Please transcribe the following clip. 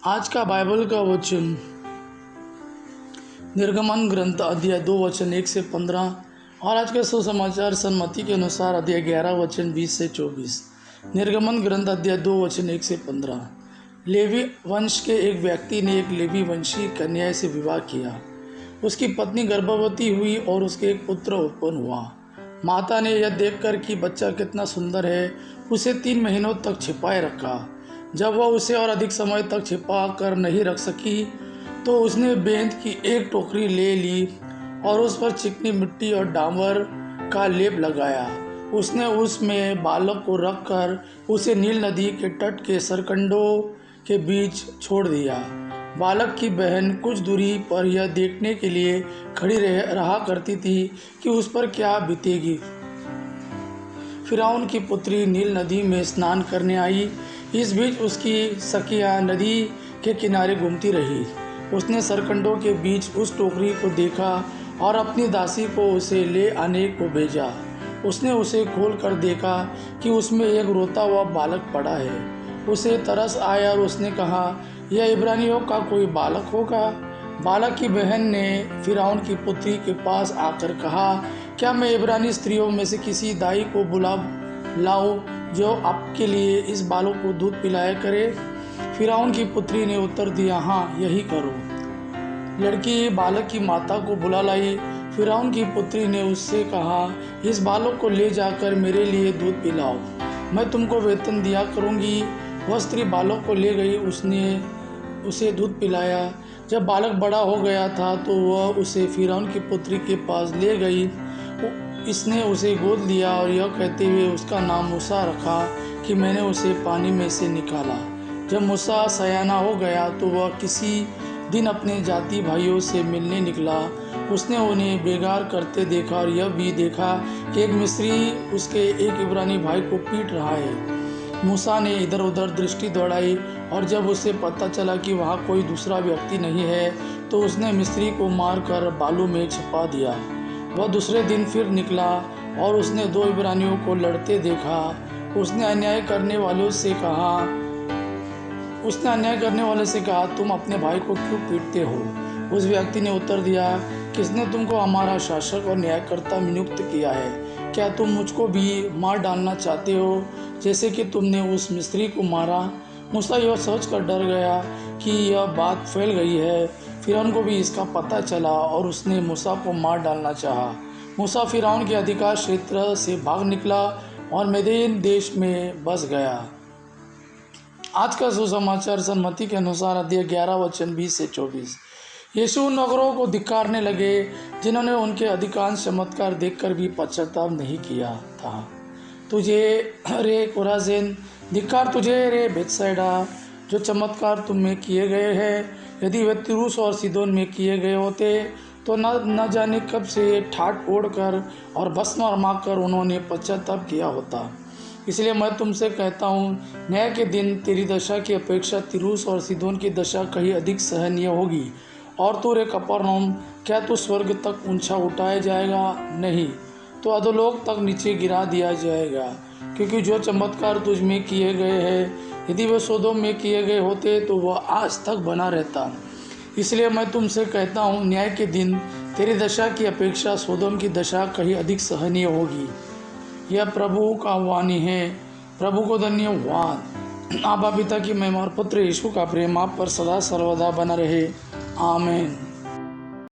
आज का बाइबल का वचन निर्गमन ग्रंथ अध्याय 2 वचन 1 से 15 और आज के सुसमाचार सन्मति के अनुसार अध्याय 11 वचन 20 से 24। निर्गमन ग्रंथ अध्याय 2 वचन 1 से 15। लेवी वंश के एक व्यक्ति ने एक लेवी वंशी कन्या से विवाह किया। उसकी पत्नी गर्भवती हुई और उसके एक पुत्र उत्पन्न हुआ। माता ने यह देखकर कि बच्चा कितना सुंदर है, उसे 3 महीनों तक छिपाए रखा। जब वह उसे और अधिक समय तक छिपा कर नहीं रख सकी तो उसने बेंत की एक टोकरी ले ली और उस पर चिकनी मिट्टी और डामर का लेप लगाया। उसने उसमें बालक को रखकर उसे नील नदी के तट के सरकंडों के बीच छोड़ दिया। बालक की बहन कुछ दूरी पर यह देखने के लिए खड़ी रहा करती थी कि उस पर क्या बीतेगी। फिरौन की पुत्री नील नदी में स्नान करने आई। इस बीच उसकी सखियाँ नदी के किनारे घूमती रही। उसने सरकंडों के बीच उस टोकरी को देखा और अपनी दासी को उसे ले आने को भेजा। उसने उसे खोल कर देखा कि उसमें एक रोता हुआ बालक पड़ा है। उसे तरस आया और उसने कहा, यह इब्रानियों का कोई बालक होगा। बालक की बहन ने फिरौन की पुत्री के पास आकर कहा, क्या मैं इब्रानी स्त्रियों में से किसी दाई को बुला लाऊं जो आपके लिए इस बालक को दूध पिलाया करे। फिरौन की पुत्री ने उत्तर दिया, हाँ यही करो। लड़की बालक की माता को बुला लाई। फिरौन की पुत्री ने उससे कहा, इस बालक को ले जाकर मेरे लिए दूध पिलाओ, मैं तुमको वेतन दिया करूँगी। वह स्त्री बालक को ले गई, उसने उसे दूध पिलाया। जब बालक बड़ा हो गया था तो वह उसे फिरौन की पुत्री के पास ले गई। इसने उसे गोद लिया और यह कहते हुए उसका नाम मूसा रखा कि मैंने उसे पानी में से निकाला। जब मूसा सयाना हो गया तो वह किसी दिन अपने जाति भाइयों से मिलने निकला। उसने उन्हें बेगार करते देखा और यह भी देखा कि एक मिस्री उसके एक इब्रानी भाई को पीट रहा है। मूसा ने इधर उधर दृष्टि दौड़ाई और जब उसे पता चला कि वहाँ कोई दूसरा व्यक्ति नहीं है तो उसने मिस्री को मारकर बालू में छिपा दिया। वह दूसरे दिन फिर निकला और उसने 2 इब्रानियों को लड़ते देखा। उसने अन्याय करने वाले से कहा, तुम अपने भाई को क्यों पीटते हो। उस व्यक्ति ने उत्तर दिया, किसने तुमको हमारा शासक और न्यायकर्ता नियुक्त किया है। क्या तुम मुझको भी मार डालना चाहते हो जैसे कि तुमने उस मिस्री को मारा। मूसा यह सोचकर डर गया कि यह बात फैल गई है। फिरौन को भी इसका पता चला और उसने मूसा को मार डालना चाहा। मूसा फिरौन के अधिकार क्षेत्र से भाग निकला और मिद्यान देश में बस गया। आज का सुसमाचार सन्मति के अनुसार अध्याय 11 वचन 20 से 24। यीशु नगरों को धिक्कारने लगे जिन्होंने उनके अधिकांश चमत्कार देखकर भी पश्चाताप नहीं किया था। तुझे रे कोराजिन, धिक्कार तुझे रे बेथसाइदा, जो चमत्कार तुम में किए गए हैं यदि वे तीरुस और सीदोन में किए गए होते तो न जाने कब से ठाट ओढ़कर और भस्म मारकर उन्होंने पश्चाताप किया होता। इसलिए मैं तुमसे कहता हूँ, न्याय के दिन तेरी दशा की अपेक्षा तीरुस और सीदोन की दशा कहीं अधिक सहनीय होगी। और तू रे कफरनहूम, क्या तू स्वर्ग तक ऊंचा उठाया जाएगा? नहीं, तो अधोलोक तक नीचे गिरा दिया जाएगा। क्योंकि जो चमत्कार तुझ में किए गए हैं यदि वे सोदोम में किए गए होते तो वह आज तक बना रहता। इसलिए मैं तुमसे कहता हूँ, न्याय के दिन तेरी दशा की अपेक्षा सोदोम की दशा कहीं अधिक सहनीय होगी। यह प्रभु का वाणी है। प्रभु को धन्यवाद। आबा पिता की महिमा और पुत्र यीशु का प्रेम आप पर सदा सर्वदा बना रहे। आमीन।